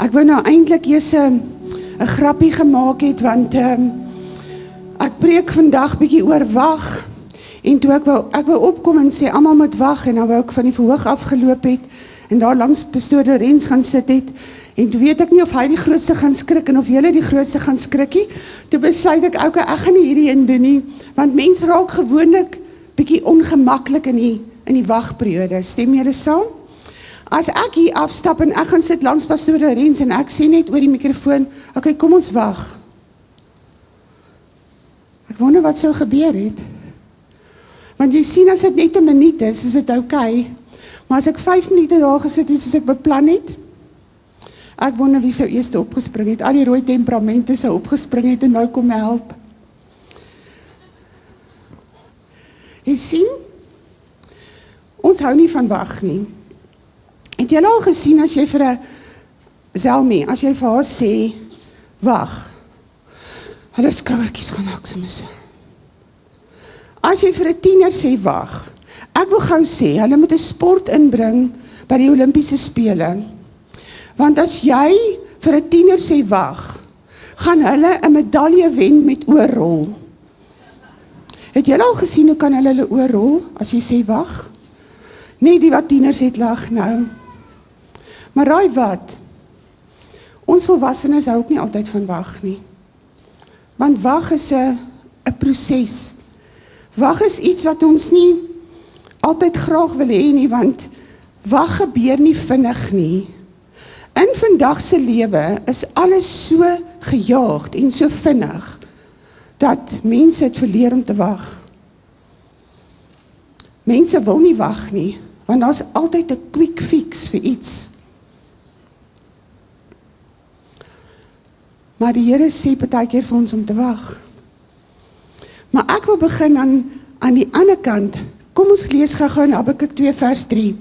Ek wou nou eintlik eers 'n grappie gemaak het, want ek preek vandag bietjie oor wag. En toe ek wou opkom en sê, almal moet wag, en dan wou ek van die verhoog afgeloop het, en daar langs pastoor Lorenz gaan sit het, en toe weet ek nie of hy die grootste gaan skrik, en of julle die grootste gaan skrikie. Toe besluit ek, okay, ek gaan nie hierdie een doen nie, want mense raak gewoonlik bietjie ongemaklik in die wagperiode. Stem julle saam? As ek hier afstap en ek gaan sit langs pastoor Lorenz en ek sê net oor die mikrofoon, okay, kom ons wag. Ek wonder wat sou gebeur het. Want jy sien, as dit net 'n minuut is dit okay. Maar as ek 5 minute daar gesit het, soos ek beplan het, ek wonder wie sou eers opgespring het. Al die rooi temperamente sou opgespring het en nou kom help. Jy sien, ons hou nie van wag nie. Het jy al gesien, as jy vir 'n Selmie, as jy vir haar sê, wag, hulle skouertjies gaan aksom so. As jy vir 'n tiener sê, wag, ek wil gou sê, hulle moet 'n sport inbring by die Olimpiese Spele. Want as jy vir 'n tiener sê, wag, gaan hulle 'n medalje wen met oorrol. Het jy al gesien, hoe kan hulle oorrol, as jy sê, wag? Nee, die wat tieners het lag nou. Maar raai wat? Ons volwassenes hou ook nie altyd van wag nie. Want wag is 'n proses. Wag is iets wat ons nie altyd graag wil hê nie, want wag gebeur nie vinnig nie. In vandag se lewe is alles so gejaagd en so vinnig, dat mense het verleer om te wag. Mense wil nie wag nie, want daar's altyd 'n quick fix vir iets. Maar die Here sê partykeer vir ons om te wag. Maar ek wil begin aan die ander kant. Kom ons lees gou in Habakuk 2 vers 3.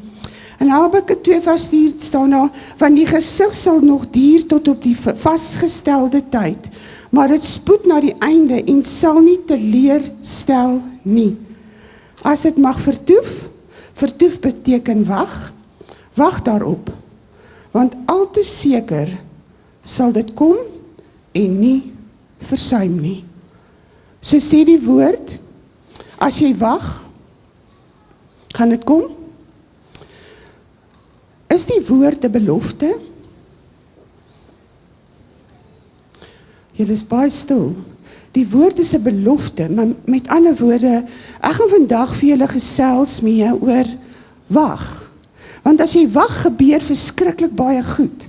In Habakuk 2 vers 4 staan daar, want die gesig sal nog duur tot op die vasgestelde tyd, maar dit spoed na die einde en sal nie teleurstel nie. As dit mag vertoef beteken wag daarop, want al te seker sal dit kom en nie versuim nie. So sê die woord, as jy wag, gaan dit kom? Is die woord 'n belofte? Julle is baie stil. Die woord is 'n belofte, maar met ander woorde, ek gaan vandag vir julle gesels mee oor wag. Want as jy wag, gebeur verskriklik baie goed.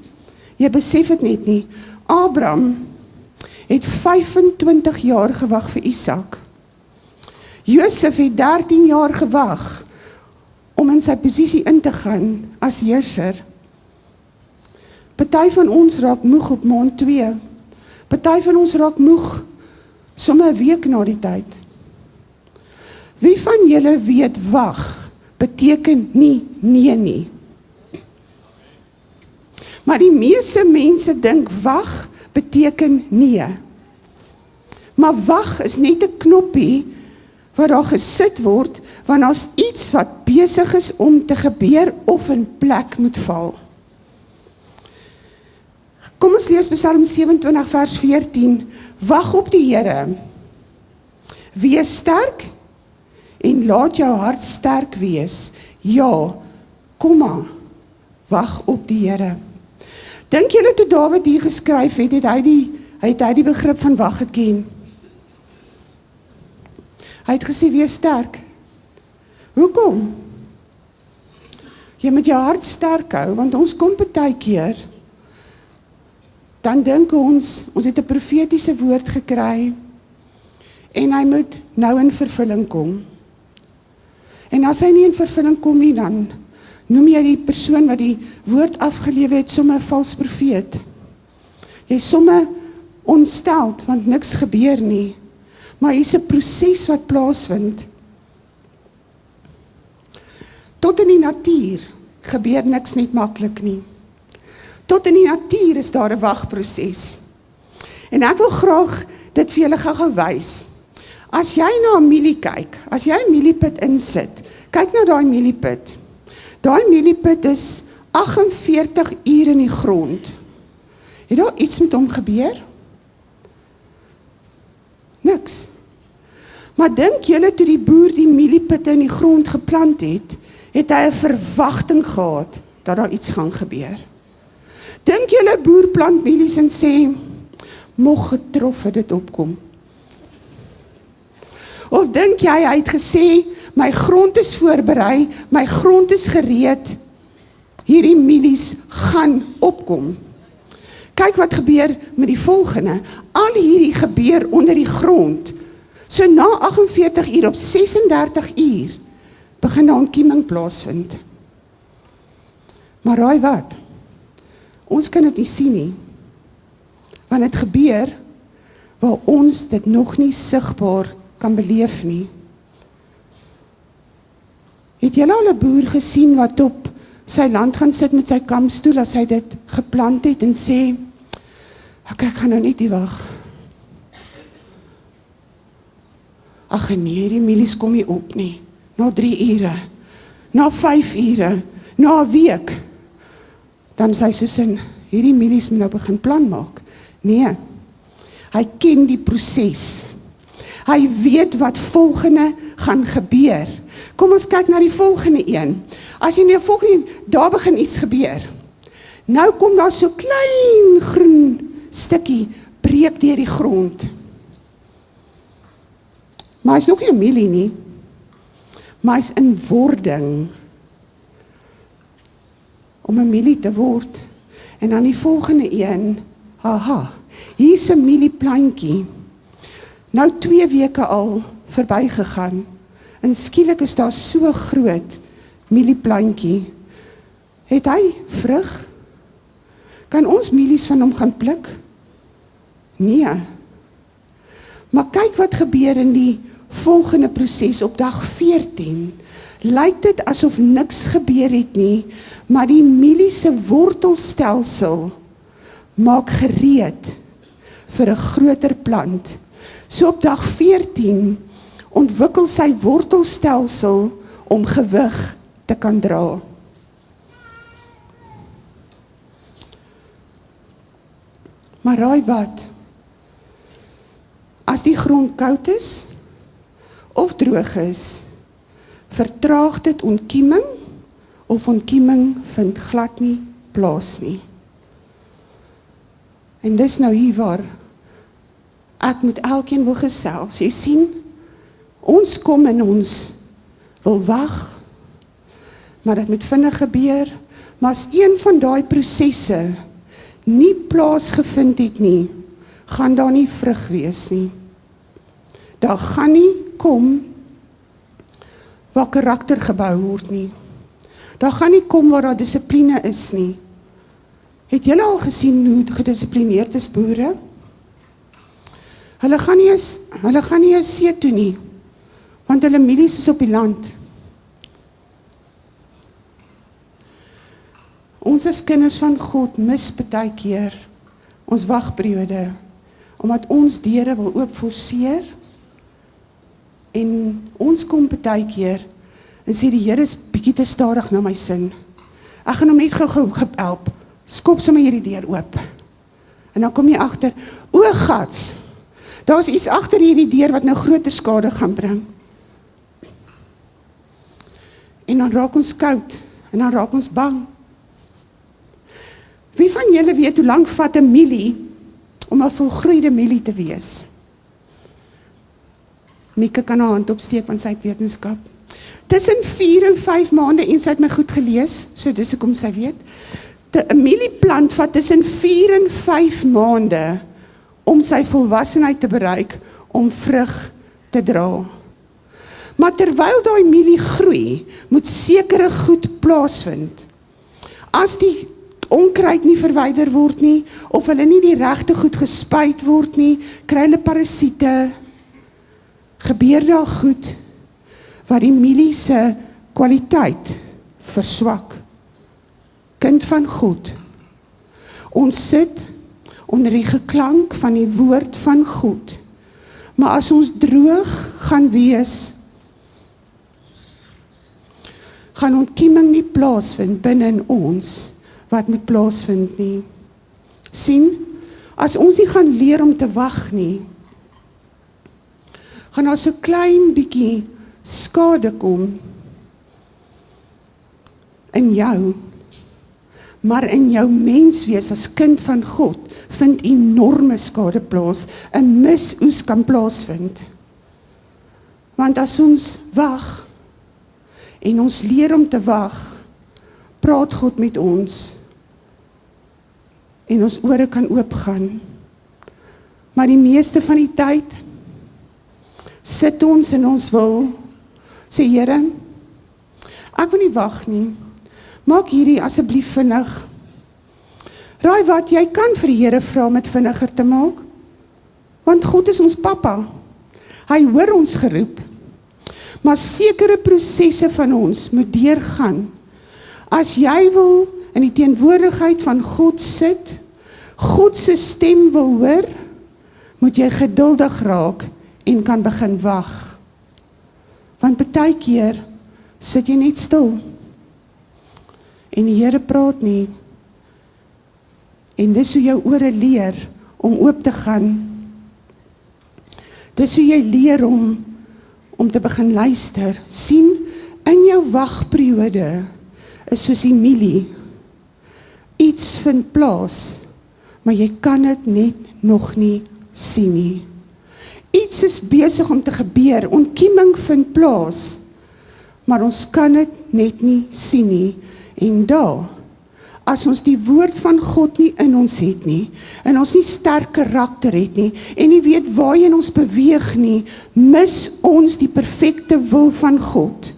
Jy besef dit net nie. Abraham het 25 jaar gewag vir Isak. Josef het 13 jaar gewag om in sy posisie in te gaan as heerser. Party van ons raak moeg op maand 2. Party van ons raak moeg sommer 'n week na die tyd. Wie van julle weet wag beteken nie nee nie? Maar die meeste mense dink wag beteken nee. Maar wag is net 'n knoppie waar daar gesit word, want daar's iets wat besig is om te gebeur of in plek moet val. Kom ons lees Psalm 27 vers 14. Wag op die Here. Wees sterk en laat jou hart sterk wees. Ja, kom maar, wag op die Here. Dink julle toe Dawid hier geskryf het, het hy die begrip van wag geken? Hy het gesê, wees sterk. Hoekom? Jy moet jou hart sterk hou, want ons kom partykeer, dan dink ons het 'n profetiese woord gekry, en hy moet nou in vervulling kom. En as hy nie in vervulling kom nie, dan noem jy die persoon wat die woord afgelewe het, sommer 'n vals profeet. Jy is sommer ontsteld, want niks gebeur nie. Maar hier is 'n proses wat plaasvind. Tot in die natuur gebeur niks net maklik nie. Tot in die natuur is daar 'n wagproses. En ek wil graag dit vir julle gou wys. As jy na 'n mielie kyk, as jy 'n mieliepit insit, kyk na daai mieliepit. Daai mieliepit is 48 uur in die grond. Het daar iets met hom gebeur? Niks. Maar dink julle toe die boer die mieliepitte in die grond geplant het, het hy 'n verwagting gehad dat daar iets gaan gebeur? Dink julle boer plant mielies en sê, mog getrof het dit opkom? Of dink jy, hy het gesê, my grond is voorberei, my grond is gereed, hierdie mielies gaan opkom? Kyk wat gebeur met die volgende, al hierdie gebeur onder die grond, so na 48 uur op 36 uur, begin daar ontkieming plaasvind. Maar raai wat? Ons kan dit nie sien nie, want het gebeur, waar ons dit nog nie sigbaar kan beleef nie. Het julle al 'n boer gesien wat op sy land gaan sit met sy kampstoel as hy dit geplant het en sê, ek gaan nou net die wag. Ag nee, die mielies kom nie op nie. Na 3 ure, na 5 ure, na 'n week. Dan sê hy soos in, hierdie mielies moet nou begin plan maak. Nee, hy ken die proses. Hy weet wat volgende gaan gebeur. Kom ons kyk na die volgende een. As jy nou volgende, daar begin iets gebeur. Nou kom daar so klein groen stukkie, breek deur die grond. Maar hy's nog nie 'n mielie nie. Maar hy's in wording. Om 'n mielie te word. En dan die volgende een, haha, hier's 'n mielieplantjie. Nou 2 weke al verbygegaan. En skielik is daar so groot mielieplantjie. Het hy vrug? Kan ons mielies van hom gaan pluk? Nee. Maar kyk wat gebeur in die volgende proses op dag 14. Lyk dit asof niks gebeur het nie, maar die mielie se wortelstelsel maak gereed vir 'n groter plant. So op dag 14 ontwikkel sy wortelstelsel om gewig te kan dra. Maar raai wat? As die grond koud is of droog is, vertraag dit ontkieming of ontkieming vind glad nie plaas nie. En dis nou hier waar ek met elkeen wil gesels. Jy sien, ons kom en ons wil wag, maar dit moet vinnig gebeur, maar as een van daai prosesse nie plaasgevind het nie, gaan daar nie vrug wees nie. Daar gaan nie kom waar karakter gebou word nie. Daar gaan nie kom waar daar dissipline is nie. Het julle al gesien hoe gedissiplineerd is boere? Hulle gaan nie eens see toe nie, want hulle mielies is op die land. Ons as kinders van God mis baie keer ons wagperiode, omdat ons deure wil oop forceer, en ons kom baie keer en sê die Here is bietjie te stadig na my sin. Ek gaan hom net gou help. Skop sommer hierdie deur oop. En dan kom jy agter, o gats, daar's iets agter hierdie deur wat nou groter skade gaan bring. En dan raak ons koud en dan raak ons bang. Wie van julle weet hoe lank vat 'n mielie om 'n volgroeide mielie te wees? Mieke kan haar hand opsteek, want sy het wetenskap. Tussen 4 en 5 maande, en sy het my goed gelees, so dis hoekom sy weet. 'n Mielieplant vat tussen 4 en 5 maande om sy volwassenheid te bereik, om vrug te dra. Maar terwyl daai mielie groei, moet sekere goed plaasvind. As die onkruid nie verwyder word nie, of hulle nie die regte goed gespuit word nie, kry hulle parasiete, gebeur daar goed, wat die mielie se kwaliteit verswak. Kind van God, ons sit onder die geklank van die woord van God, maar as ons droog gaan wees, gaan ontkieming nie plaasvind binne in ons, wat moet plaasvind nie. Sien, as ons nie gaan leer om te wag nie, gaan daar so klein bietjie skade kom in jou, maar in jou menswees as kind van God vind enorme skade plaas, 'n misoes kan plaasvind. Want as ons wag, en ons leer om te wag, praat God met ons, en ons ore kan oopgaan. Maar die meeste van die tyd, sit ons en ons wil, sê Here, ek wil nie wag nie, maak hierdie asseblief vinnig. Raai wat, jy kan vir die Here vra om dit vinniger te maak, want God is ons pappa, hy hoor ons geroep, maar sekere prosesse van ons moet deurgaan. As jy wil in die teenwoordigheid van God sit, God se stem wil hoor, moet jy geduldig raak en kan begin wag. Want baie keer sit jy net stil en die Here praat nie. En dis hoe jou ore leer om oop te gaan. Dis hoe jy leer om te begin luister. Sien, in jou wagperiode is soos die mielie. Iets vind plaas, maar jy kan dit net nog nie sien nie. Iets is besig om te gebeur, ontkieming vind plaas, maar ons kan dit net nie sien nie. En daar, as ons die woord van God nie in ons het nie, en ons nie sterk karakter het nie, en nie weet waarheen ons beweeg nie, mis ons die perfekte wil van God.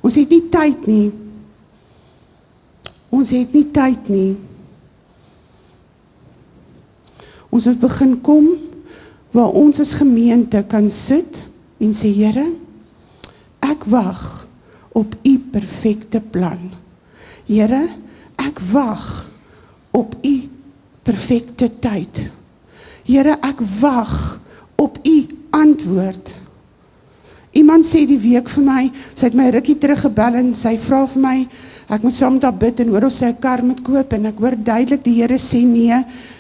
Ons het nie tyd nie. Ons het nie tyd nie. Ons moet begin kom, waar ons as gemeente kan sit, en sê, Here, ek wag op u perfekte plan. Here, ek wag op u perfekte tyd. Here, ek wag op u antwoord. Iemand sê die week vir my, sy het my rukkie teruggebel en sy vra vir my, ek moet saam met haar bid en hoor of sy 'n kar moet koop en ek hoor duidelik die Here sê nee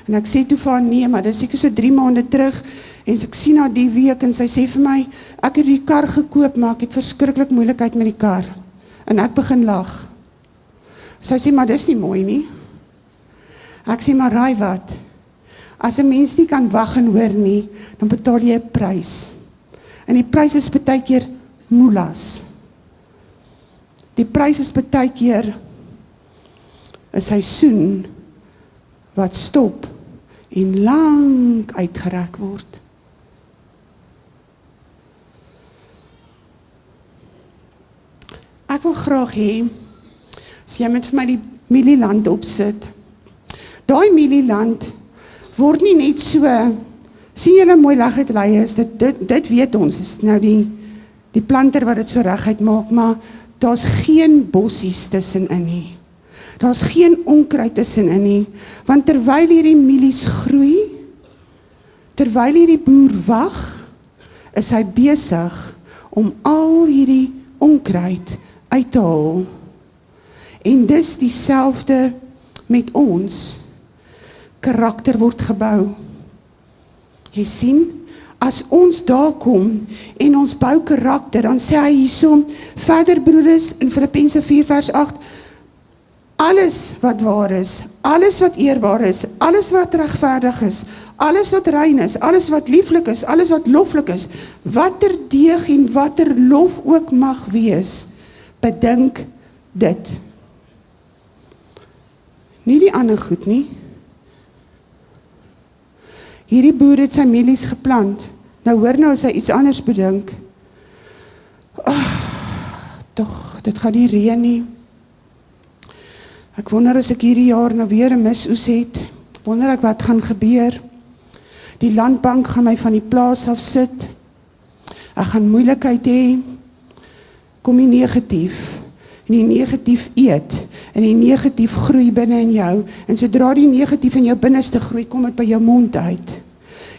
en ek sê toe vir haar nee, maar dis seker so 3 maande terug en ek sien haar die week en sy sê vir my, ek het die kar gekoop, maar ek het verskriklik moeilikheid met die kar en ek begin lag. Sy sê, maar dis nie mooi nie. Ek sê, maar raai wat, as 'n mens nie kan wag en hoor nie, dan betaal jy 'n prys. En die prys is baie keer moelas. Die prys is baie keer 'n seisoen wat stop en lank uitgerek word. Ek wil graag hê, as jy met vir my die mielieland opsit, daai mielieland word nie net so, sien julle mooi reguit lei is, dit weet ons, is nou die planter wat dit so reguit maak, maar daar's geen bossies tussenin nie. Daar's geen onkruid tussenin nie, want terwyl hierdie mielies groei, terwyl hierdie boer wag, is hy besig om al hierdie onkruid uit te haal. En dis dieselfde met ons. Karakter word gebou. Jy sien, as ons daar kom en ons bou karakter, dan sê hy hierso, verder broeders in Filippense 4 vers 8, alles wat waar is, alles wat eerbaar is, alles wat regverdig is, alles wat rein is, alles wat lieflik is, alles wat loflik is, watter deeg en watter lof ook mag wees, bedink dit. Nie die ander goed nie. Hierdie boer het sy mielies geplant. Nou hoor nou as hy iets anders bedink. Tog, dit gaan nie reën nie. Ek wonder as ek hierdie jaar nou weer 'n misoes het. Wonder ek wat gaan gebeur. Die landbank gaan my van die plaas af sit. Ek gaan moeilikheid hê. Kom nie negatief. En die negatief eet. En die negatief groei binne in jou. En sodra die negatief in jou binneste groei, kom dit by jou mond uit.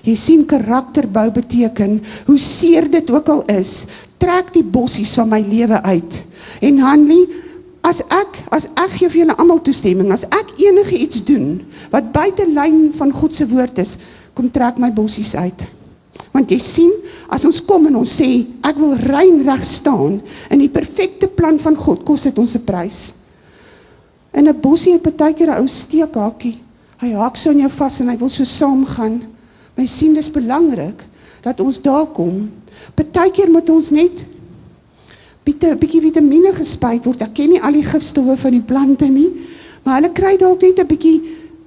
Jy sien, karakterbou beteken, hoe seer dit ook al is, trek die bossies van my lewe uit. En Hanlie, as ek gee vir julle almal toestemming, as ek enige iets doen, wat buite lyn van God se woord is, kom trek my bossies uit. Want jy sien, as ons kom en ons sê, ek wil rein reg staan, in die perfekte plan van God, kos dit ons 'n prys. En 'n bossie het partykeer 'n ou steekhakie, hy haak so in jou vas en hy wil so saamgaan. Maar jy sien, dis belangrik, dat ons daar kom. Partykeer moet ons net, 'n bietjie vitamiene gespuit word, ek ken nie al die gifstowwe van die plante nie, maar hulle kry dalk net 'n bietjie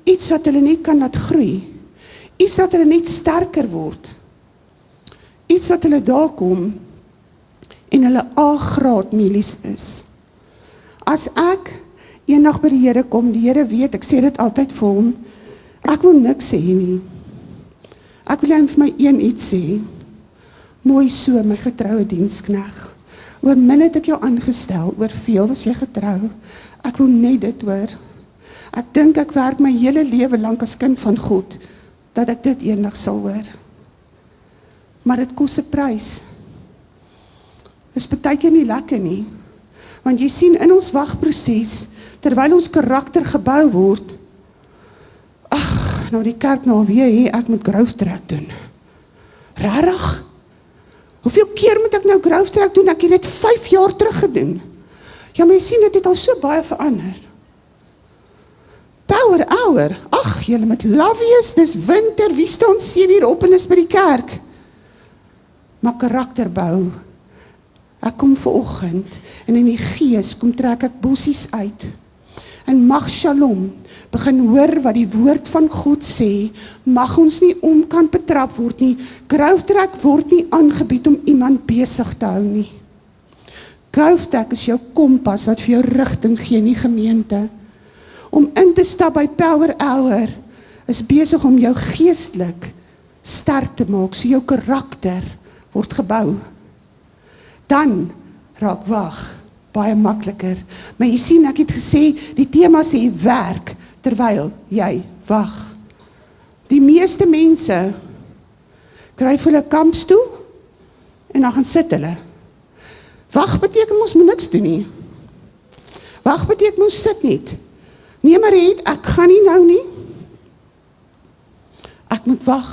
iets wat hulle net kan laat groei, iets wat hulle net sterker word, iets wat hulle daar kom, en hulle A-graad mielies is. As ek eendag by die Here kom, die Here weet, ek sê dit altyd vir hom, ek wil niks sê nie, ek wil net vir my iets sê, mooi so, my getroue dienskneg, oor min het ek jou aangestel, oor veel was jy getrou, ek wil net dit hoor, ek dink ek werk my hele lewe lank as kind van God, dat ek dit eendag sal hoor, maar dit kos 'n prys, is partykeer nie lekker nie, want jy sien in ons wagproses, terwyl ons karakter gebou word, ag, nou die kerk nou weer, ek moet growth track doen, rarig, hoeveel keer moet ek nou growth track doen, ek het dit 5 jaar terug gedoen, ja, maar jy sien, dit het al so baie verander, power hour, ag, julle met lavies, dis winter, wie staan 7 uur op en is by die kerk, maar karakterbou, ek kom vanoggend, en in die gees kom trek ek bossies uit, en mag Shalom begin hoor wat die woord van God sê, mag ons nie kan betrap word nie, Growth Track word nie aangebied om iemand besig te hou nie. Growth Track is jou kompas wat vir jou rigting gee in die gemeente. Om in te stap by Power Hour is besig om jou geestelik sterk te maak, so jou karakter word gebou. Dan raak wag baie makliker. Maar jy sien, ek het gesê, die tema sê werk, terwyl jy wag. Die meeste mense kry vir hulle kampstoel, en dan gaan sit hulle. Wag beteken ons moet niks doen nie. Wag beteken ons sit net. Nee maar het, ek gaan nie nou nie. Ek moet wag.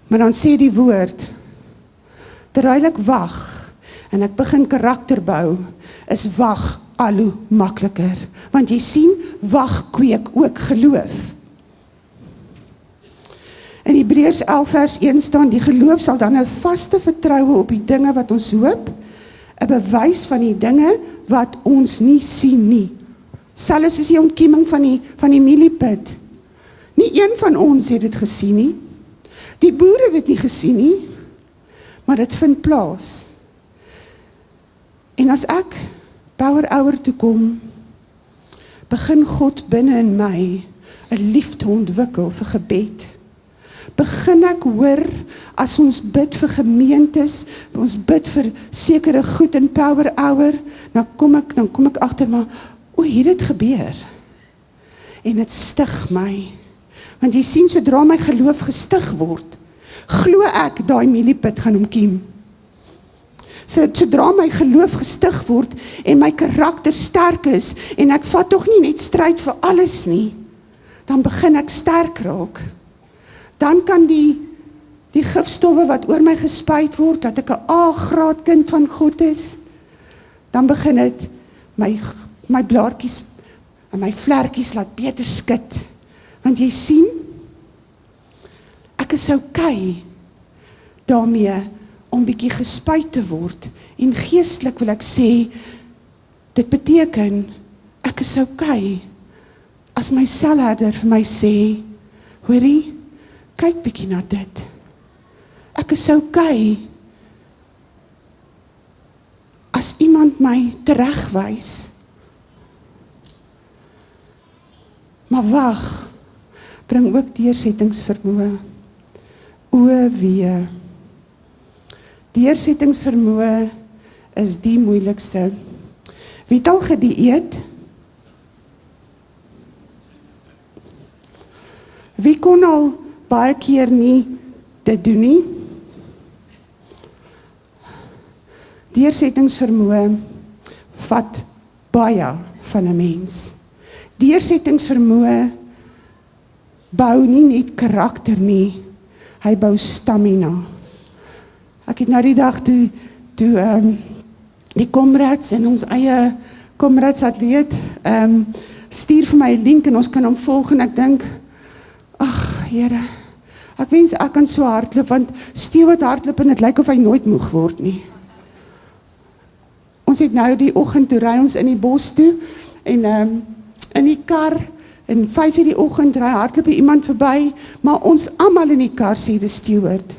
Maar dan sê die woord, terwyl ek wag, en ek begin karakter bou, is wag al hoe makliker. Want jy sien, wag kweek ook geloof. In Hebreërs 11 vers 1 staan, die geloof sal dan 'n vaste vertroue op die dinge wat ons hoop, 'n bewys van die dinge wat ons nie sien nie. Selfs is die ontkieming van die mieliepit. Nie een van ons het dit gesien nie. Die boere het dit nie gesien nie, maar dit vind plaas. En as ek Power Hour toe kom, begin God binne in my 'n liefde ontwikkel vir gebed. Begin ek hoor, as ons bid vir gemeentes, ons bid vir sekere goed in Power Hour, dan kom ek agter, maar, het dit gebeur? En dit stig my. Want jy sien, sodra my geloof gestig word, glo ek daai mieliepit gaan omkiem. Sodra my geloof gestig word, en my karakter sterk is, en ek vat tog nie net stryd vir alles nie, dan begin ek sterk raak. Dan kan die gifstowwe wat oor my gespuit word, dat ek 'n A-graad kind van God is, dan begin dit my blaartjies en my vlerkies laat beter skit. Want jy sien, ek is okay daarmee om bietjie gespuit te word, en geestelik wil ek sê, dit beteken, ek is okay, as my selherder vir my sê, hoorie, kyk bietjie na dit, ek is okay, as iemand my teregwys, maar wag, bring ook deursettingsvermoë, wee. Deursettingsvermoë is die moeilikste. Wie het al gedieet? Wie kon al baie keer nie dit doen nie? Deursettingsvermoë vat baie van 'n mens. Deursettingsvermoë bou nie net karakter nie, hy bou stamina. Ek het nou die dag toe die Comrades en ons eie Comrades atleet stuur vir my 'n link en ons kan hom volg en ek dink, ag Here, ek wens ek kan so hardloop, want Steeu wat hardloop en dit lyk of hy nooit moeg word nie. Ons het nou die oggend toe ry ons in die bos toe en in die kar en 5 uur die oggend ry hardloop iemand verby, maar ons almal in die kar sê dis Stewart.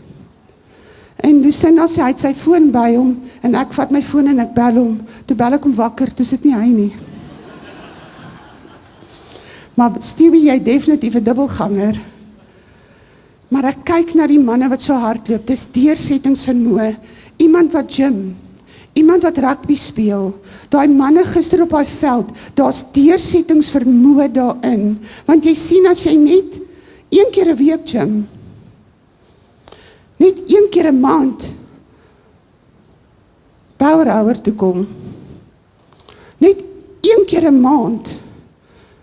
En Lucinda sê hy het sy foon by hom en ek vat my foon en ek bel hom. Toe bel ek hom wakker, toe sit nie hy nie. Maar Stewie, jy definitief 'n dubbelganger. Maar ek kyk na die manne wat so hardloop, dis deursettingsvermoë, iemand wat gym, iemand wat rugby speel, daai manne gister op daai veld, daar's deursettingsvermoë daarin, want jy sien as jy net 1 keer 'n week gym, net 1 keer 'n maand power hour toe kom, net 1 keer 'n maand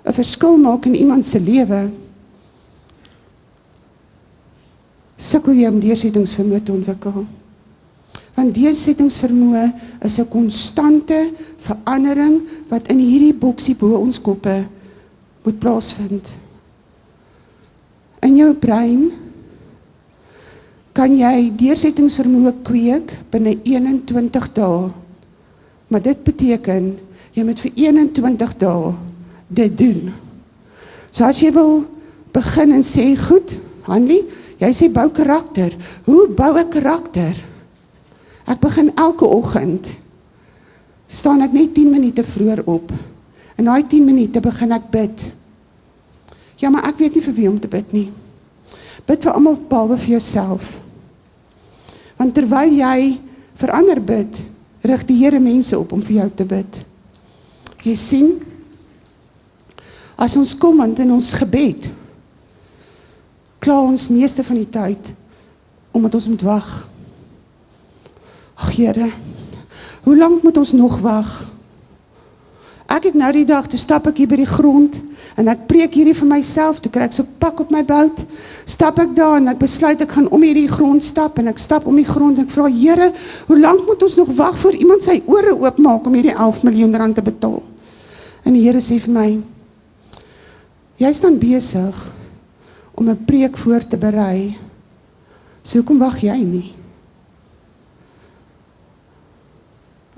'n verskil maak in iemand se lewe, sukkel jy om deursettingsvermoë te ontwikkel. Want deursettingsvermoë is 'n konstante verandering wat in hierdie boksie bo ons koppe moet plaasvind. In jou brein kan jy deursettingsvermoë kweek binne 21 dae. Maar dit beteken jy moet vir 21 dae dit doen. So as jy wil begin en sê, goed, Hanlie, jy sê bou karakter. Hoe bou ek karakter? Ek begin elke oggend, staan ek net 10 minute vroeër op. En daai 10 minute begin ek bid. Ja, maar ek weet nie vir wie om te bid nie. Bid vir almal behalwe vir jouself. Want terwyl jy vir ander bid, rig die Here mense op om vir jou te bid. Jy sien, as ons kom in ons gebed, kla ons meeste van die tyd, omdat ons moet wag. Ag Here, hoe lank moet ons nog wag? Ek het nou die dag, toe stap ek hier by die grond, en ek preek hierdie vir myself, toe kry ek so pak op my bout, stap ek daar, en ek besluit ek gaan om hierdie grond stap, en ek stap om die grond, en ek vra, Here, hoe lank moet ons nog wag voor iemand sy ore oopmaak, om hierdie 11 miljoen rand te betaal? En die Here sê vir my, jy is dan besig, om 'n preek voor te berei, so hoekom wag jy nie?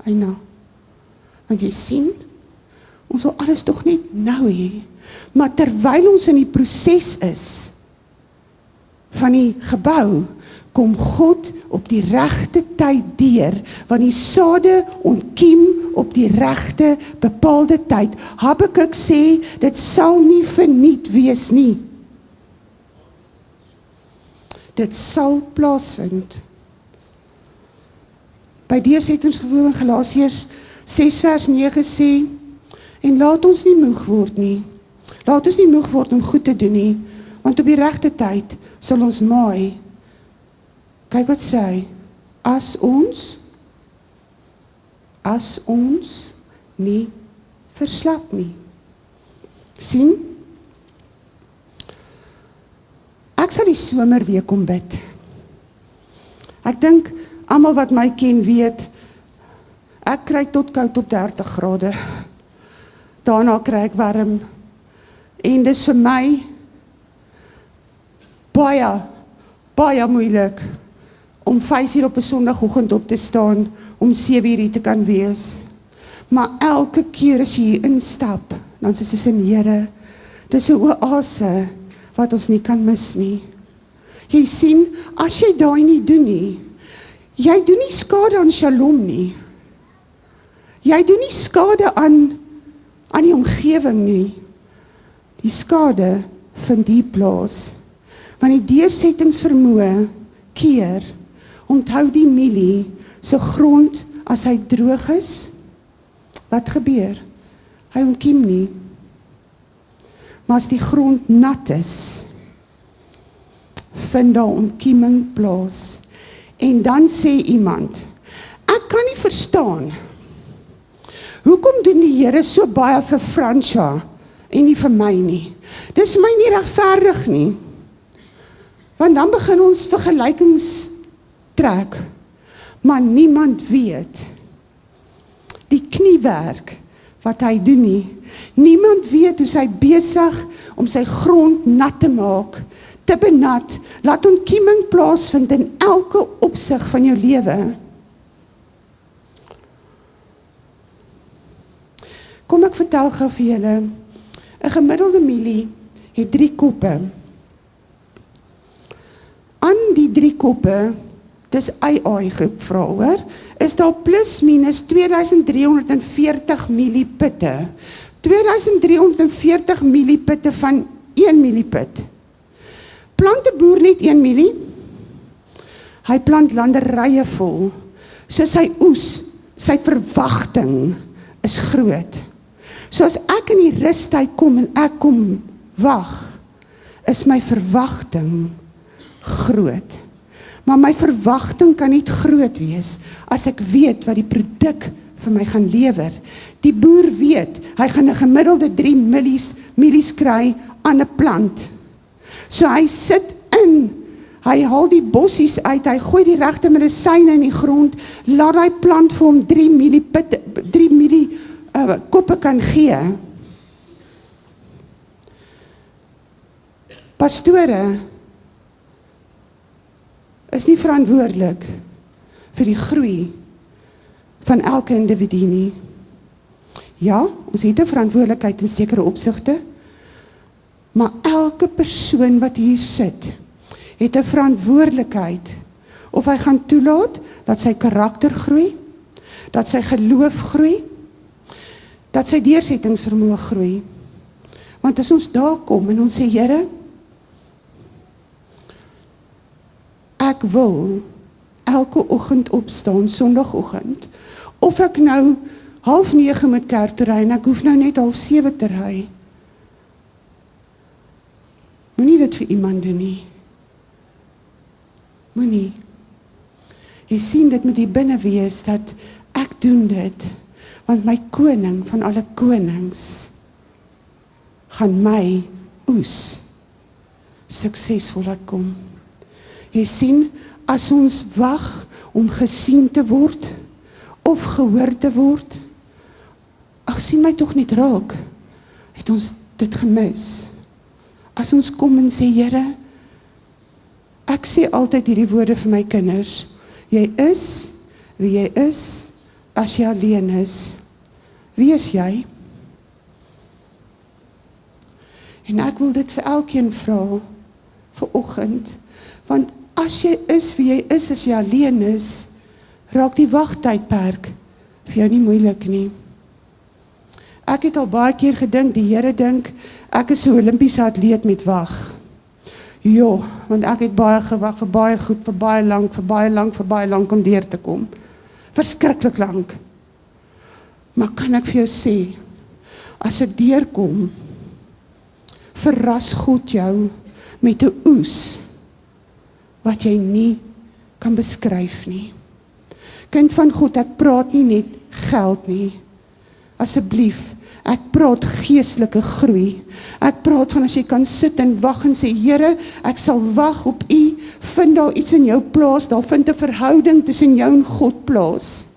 Eina, want jy sien, ons wil alles tog net nou hê, maar terwyl ons in die proses is, van die gebou, kom God op die regte tyd deur, want die sade ontkiem op die regte bepaalde tyd. Habakuk sê, dit sal nie verniet wees nie. Dit sal plaasvind. By deursettingsvermoë in Galasiërs 6 vers 9 sê, en laat ons nie moeg word nie. Laat ons nie moeg word om goed te doen nie, want op die regte tyd sal ons maai. Kyk wat sê hy, as ons nie verslap nie. Sien? Ek sal die somer weer kom bid. Ek dink, almal wat my ken weet, ek kry tot koud op 30 grade. Daarna kry ek warm. En dis vir my baie moeilik om 5 uur op 'n Sondagoggend op te staan, om 7 uur hier te kan wees. Maar elke keer as jy hier instap, dan is dit in Here, dis 'n oase wat ons nie kan mis nie. Jy sien, as jy daai nie doen nie, jy doen nie skade aan Shalom nie. Jy doen nie skade aan die omgewing nie. Die skade vind hier plaas. Want die deursettingsvermoë keer, onthou die mielie, se grond as hy droog is, wat gebeur? Hy ontkiem nie. Maar as die grond nat is, vind daar ontkieming plaas. En dan sê iemand, ek kan nie verstaan, hoekom doen die Here so baie vir Fransja en nie vir my nie? Dis my nie regverdig nie. Want dan begin ons vergelykings trek, maar niemand weet die kniewerk wat hy doen nie. Niemand weet hoe hy besig om sy grond nat te maak, te benat, laat ontkieming plaasvind in elke opsig van jou lewe. Kom ek vertel gou vir julle, 'n gemiddelde mielie het 3 koppe. Aan die 3 koppe, dis ai gevra hoor, is daar plus minus 2340 mieliepitte. 2340 mieliepitte van 1 mieliepit. Plant 'n boer net 1 mielie, hy plant landerye vol, so sy oes, sy verwagting is groot. So as ek in die rustyd kom en ek kom wag, is my verwagting groot. Maar my verwagting kan nie groot wees as ek weet wat die produk vir my gaan lewer. Die boer weet, hy gaan 'n gemiddelde 3 mielies kry aan 'n plant. So hy sit in, hy haal die bossies uit, hy gooi die regte medisyne in die grond, laat hy plant vir hom 3 mielie koppe kan gee. Pastore is nie verantwoordelik vir die groei van elke individu nie. Ja, ons het 'n verantwoordelikheid in sekere opsigte, maar elke persoon wat hier sit, het 'n verantwoordelikheid of hy gaan toelaat dat sy karakter groei, dat sy geloof groei, dat sy deursettingsvermoë groei. Want as ons daar kom en ons sê, Here, ek wil elke oggend opstaan, Sondagoggend, of ek nou 8:30 met kerk te ry en ek hoef nou net 6:30 te ry. Moenie dit vir iemand doen nie. Moenie. Jy sien, dit moet hier binne wees dat ek doen dit, want my koning van alle konings gaan my oes suksesvol laat kom. Jy sien, as ons wag om gesien te word of gehoor te word, ag, sien my tog net raak, het ons dit gemis. As ons kom en sê, Here, ek sê altyd hierdie woorde vir my kinders, jy is wie jy is as jy alleen is. Wie is jy? En ek wil dit vir elkeen vra vir oggend, want as jy is wie jy is as jy alleen is, raak die wagtydperk vir jou nie moeilik nie. Ek het al baie keer gedink, die Here dink, ek is 'n Olimpiese atleet met wag. Ja, want ek het baie gewag vir baie goed, vir baie lank om deur te kom. Verskriklik lank. Maar kan ek vir jou sê, as ek deurkom, verras God jou met 'n oes, wat jy nie kan beskryf nie. Kind van God, ek praat nie net geld nie. Asseblief, ek praat geestelike groei. Ek praat van as jy kan sit en wag en sê, Here, ek sal wag op U, vind daar iets in jou plaas, daar vind 'n verhouding tussen jou en God plaas.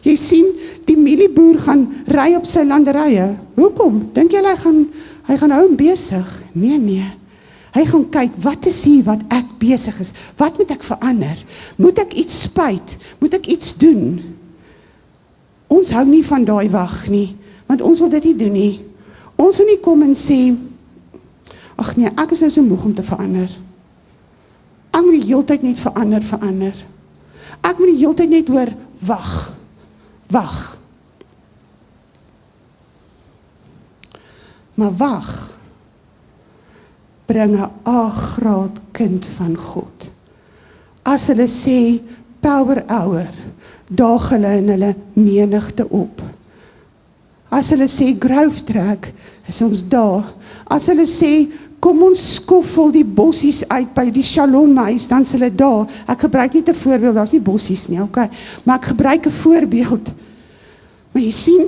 Jy sien, die mielieboer gaan ry op sy landerye. Hoekom? Dink jy hy gaan hou hom besig? Nee. Hy gaan kyk, wat is hier wat ek besig is? Wat moet ek verander? Moet ek iets spuit? Moet ek iets doen? Ons hou nie van daai wag nie, want ons wil dit nie doen nie. Ons wil nie kom en sê, ag nee, ek is nou so moeg om te verander. Ek moet die hele tyd net verander. Ek moet die hele tyd net hoor, wag. Maar wag bring 'n A-graad kind van God. As hulle sê, power hour, daag hulle in hulle menigte op. As hulle sê, growth track, is ons daar. As hulle sê, kom ons skoffel die bossies uit by die Shalom-huis, dan is hulle daar. Ek gebruik nie 'n voorbeeld, daar is nie bossies nie, okay? Maar ek gebruik 'n voorbeeld. Maar jy sien,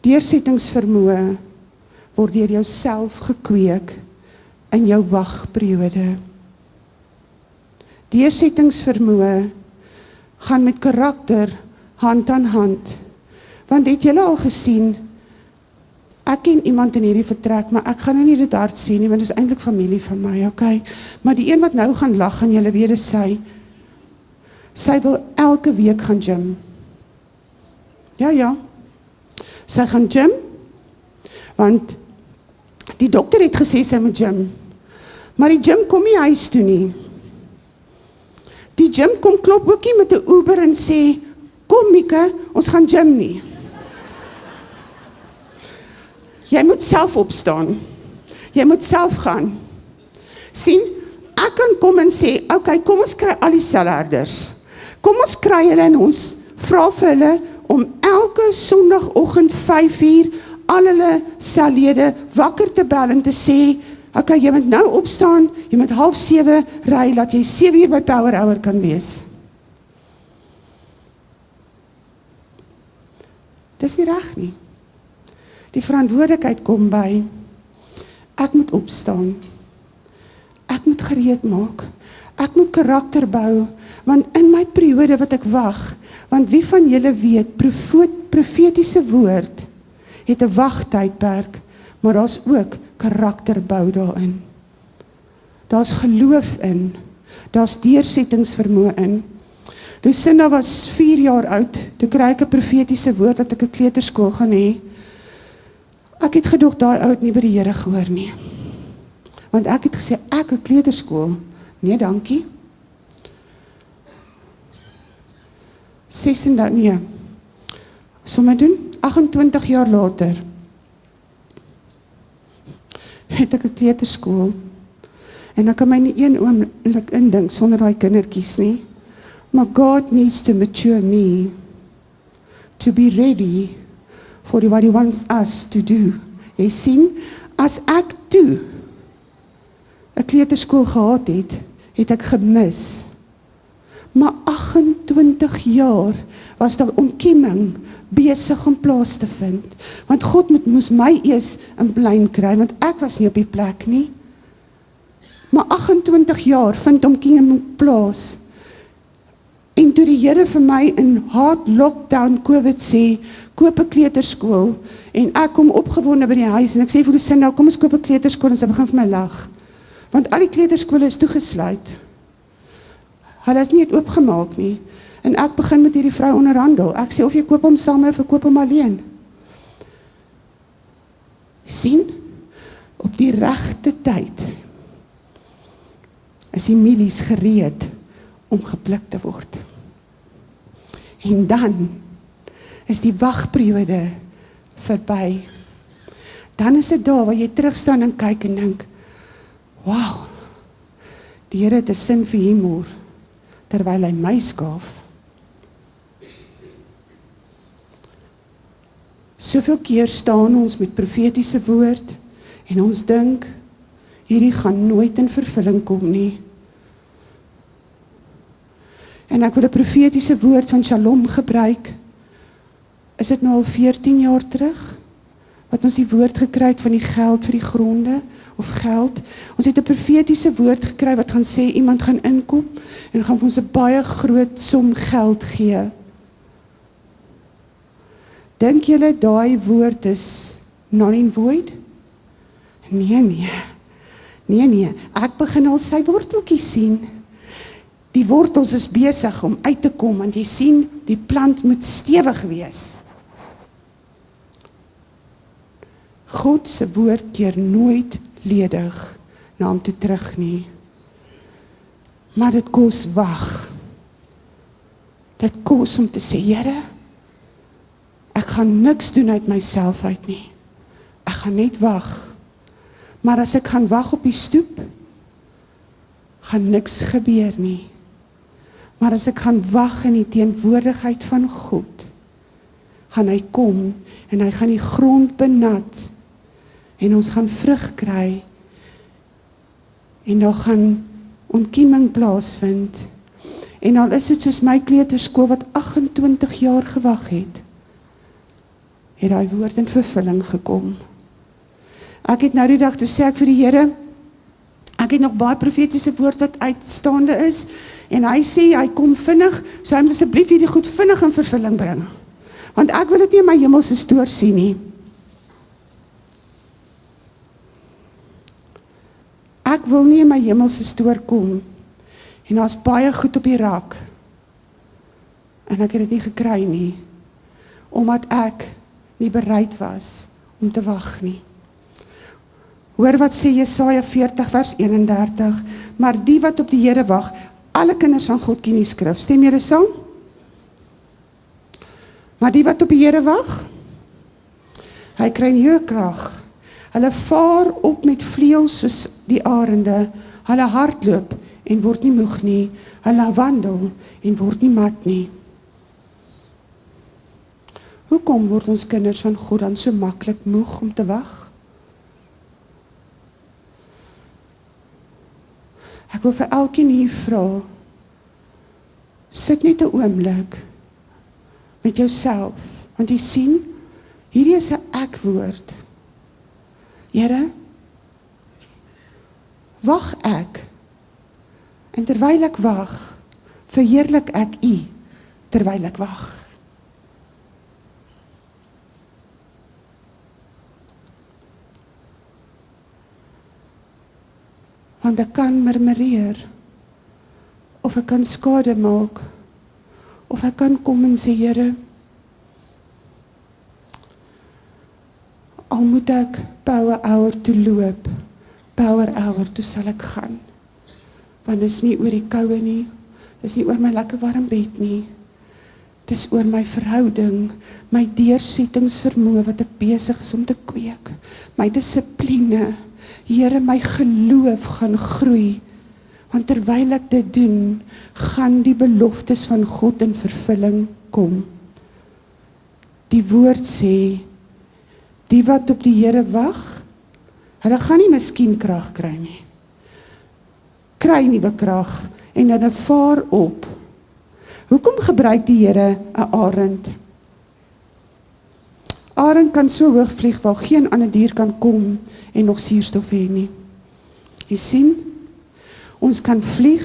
deursettingsvermoë word deur jouself gekweek in jou wagperiode. Deursettingsvermoë gaan met karakter hand aan hand. Want het julle al gesien, ek ken iemand in hierdie vertrek, maar ek gaan nou nie dit hard sê nie, want dit is eintlik familie van my, okay? Maar die een wat nou gaan lag en julle weet is sy wil elke week gaan gym. Ja. Sy gaan gym, want die dokter het gesê sy moet gym. Maar die gym kom nie huis toe nie. Die gym kom klop ook nie met 'n Uber en sê, kom Mieke, ons gaan gym nie. Jy moet self opstaan. Jy moet self gaan. Sien, ek kan kom en sê, okay, kom ons kry al die selherders. Kom ons kry hulle en ons vra vir hulle om elke Sondagoggend 5:00 al hulle sellede wakker te bel en te sê, okay, jy moet nou opstaan, jy moet 6:30 ry, dat jy 7:00 by Power Hour kan wees. Dis nie reg nie. Die verantwoordelikheid kom by, ek moet opstaan, ek moet gereed maak, ek moet karakter bou, want in my periode wat ek wag, want wie van julle weet, profetiese woord het 'n wagtydperk, maar daar's ook karakterbou daarin. Daar's geloof in, daar's deursettingsvermoë in. Lucinda was 4 jaar oud, toe kry ek 'n profetiese woord dat ek 'n kleuterskool gaan hê. Ek het gedog daai ou het nie by die Here gehoor nie. Want ek het gesê, ek 'n kleuterskool. Nee, dankie. 36, nee. Somme doen, 28 jaar later het ek 'n kleuterskool. En ek kan my nie een oomblik indink sonder daai kindertjies nie. Maar God needs to mature me to be ready for what he wants us to do. Jy sien, as ek toe 'n kleuterskool gehad het ek gemis. Maar 28 jaar was daar ontkieming besig om plaas te vind. Want God moes my eers in blyn kry, want ek was nie op die plek nie. Maar 28 jaar vind ontkieming plaas. En toe die Here vir my in hard lockdown COVID sê, koop 'n kleuterskool, en ek kom opgewonde by die huis, en ek sê vir Lucinda, kom ons koop 'n kleuterskool, en sy begin vir my lag. Want al die kleuterskole is toegesluit. Hulle is nie het oopgemaak nie. En ek begin met hierdie vrou onderhandel. Ek sê, of jy koop hom saam of jy koop hom alleen. Sien, op die regte tyd is die mielies gereed om gepluk te word. En dan is die wagperiode verby. Dan is dit daar waar jy terugstaan en kyk en dink, wow, die Here het 'n sin vir humor, terwyl hy my skaaf. Soveel keer staan ons met profetiese woord, en ons dink, hierdie gaan nooit in vervulling kom nie. En ek wil 'n profetiese woord van Shalom gebruik. Is dit nou al 14 jaar terug? Wat ons die woord gekry het van die geld vir die gronde, of geld. Ons het 'n profetiese woord gekry wat gaan sê, iemand gaan inkom, en gaan vir ons 'n baie groot som geld gee. Dink julle daai woord is null and void? Nee. Ek begin al sy worteltjies sien. Die wortels is besig om uit te kom, want jy sien, die plant moet stewig wees. God se woord keer nooit ledig na hom toe terug nie. Maar dit kos wag. Dit kos om te sê, Here, ek gaan niks doen uit myself uit nie. Ek gaan net wag. Maar as ek gaan wag op die stoep, gaan niks gebeur nie. Maar as ek gaan wag in die teenwoordigheid van God, gaan hy kom en hy gaan die grond benat En ons gaan vrug kry. En daar gaan ontkieming plaasvind. En al is dit soos my kleuterskool wat 28 jaar gewag het daai woord in vervulling gekom. Ek het nou die dag, toe sê ek vir die Here, ek het nog baie profetiese woord wat uitstaande is, en hy sê, hy kom vinnig, so hy moet asseblief hierdie goed vinnig in vervulling bring. Want ek wil dit nie in my hemelse stoor sien nie. Ek wil nie in my hemelse stoor kom, en daar's baie goed op die rak, en ek het dit nie gekry nie, omdat ek nie bereid was om te wag nie. Hoor wat sê Jesaja 40 vers 31, maar die wat op die Here wag, alle kinders van God ken die skrif, stem julle saam? Maar die wat op die Here wag, hy kry nuwe krag, hulle vaar op met vleuels soos die arende, hulle hardloop en word nie moeg nie, hulle wandel en word nie mat nie. Hoekom word ons kinders van God dan so maklik moeg om te wag? Ek wil vir elkeen hier vra, sit net 'n oomblik met jouself, want jy sien, hierdie is 'n ek-woord. Here, wag ek, en terwyl ek wag, verheerlik ek U, terwyl ek wag. Want ek kan murmureer, of ek kan skade maak, of ek kan kom en sê, Here, al moet ek power hour toe loop, power hour toe sal ek gaan. Want dit is nie oor die koue nie, dit is nie oor my lekker warm bed nie, dit is oor my verhouding, my deursettingsvermoë wat ek besig is om te kweek, my dissipline. Here, my geloof gaan groei, want terwyl ek dit doen, gaan die beloftes van God in vervulling kom. Die woord sê, die wat op die Here wag, hulle gaan nie miskien krag kry nie. Kry nuwe krag en hulle vaar op. Hoekom gebruik die Here 'n arend? Arend kan so hoog vlieg waar geen ander dier kan kom en nog suurstof hê nie. Jy sien, ons kan vlieg.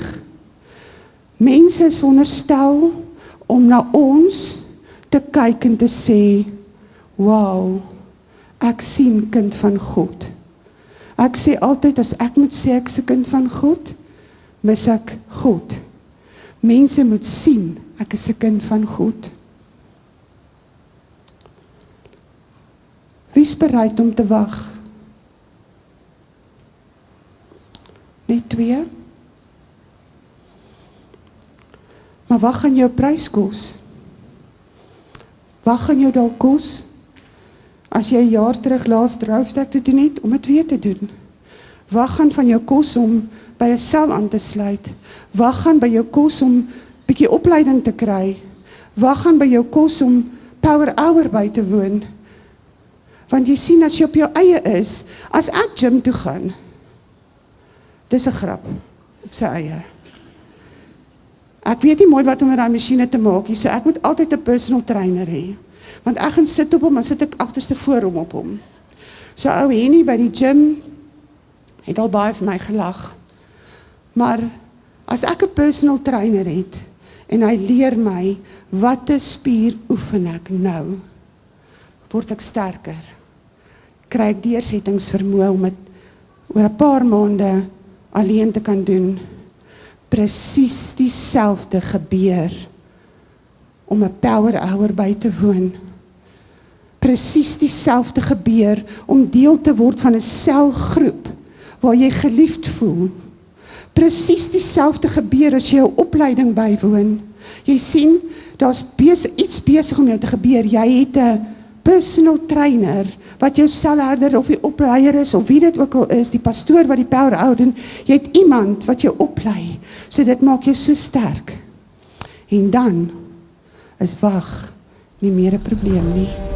Mense is veronderstel om na ons te kyk en te sê, wow, ek sien kind van God. Ek sê altyd, as ek moet sê ek is 'n kind van God, mis ek God. Mense moet sien, ek is 'n kind van God. Wie is bereid om te wag? Net 2. Maar wat gaan jou prys kos? Wat gaan jou dalk kos? As jy 'n jaar terug laas droogtek te doen het, om dit weer te doen. Wat gaan van jou kos om by 'n sel aan te sluit? Wat gaan by jou kos om bietjie opleiding te kry? Wat gaan by jou kos om power hour by te woon? Want jy sien, as jy op jou eie is, as ek gym toe gaan, dis 'n grap, op sy eie. Ek weet nie mooi wat om met daai masjiene te maak nie, so ek moet altyd 'n personal trainer hê. Want ek gaan sit op hom, en sit ek agterste voor hom op hom. So ou Henny by die gym, het al baie vir my gelag. Maar, as ek 'n personal trainer het, en hy leer my, watte spier oefen ek nou, word ek sterker. Kry ek deursettingsvermoë om dit oor 'n paar maande alleen te kan doen. Presies dieselfde gebeur om 'n power hour by te woon. Presies dieselfde gebeur om deel te word van 'n selgroep waar jy geliefd voel. Presies dieselfde gebeur as jy 'n opleiding bywoon. Jy sien, daar's iets besig om jou te gebeur. Jy het 'n personal trainer, wat jou selherder of die opleier is, of wie dit ook al is, die pastoor wat die power hour doen, jy het iemand wat jou oplei, so dit maak jou so sterk. En dan is wag nie meer 'n probleem nie.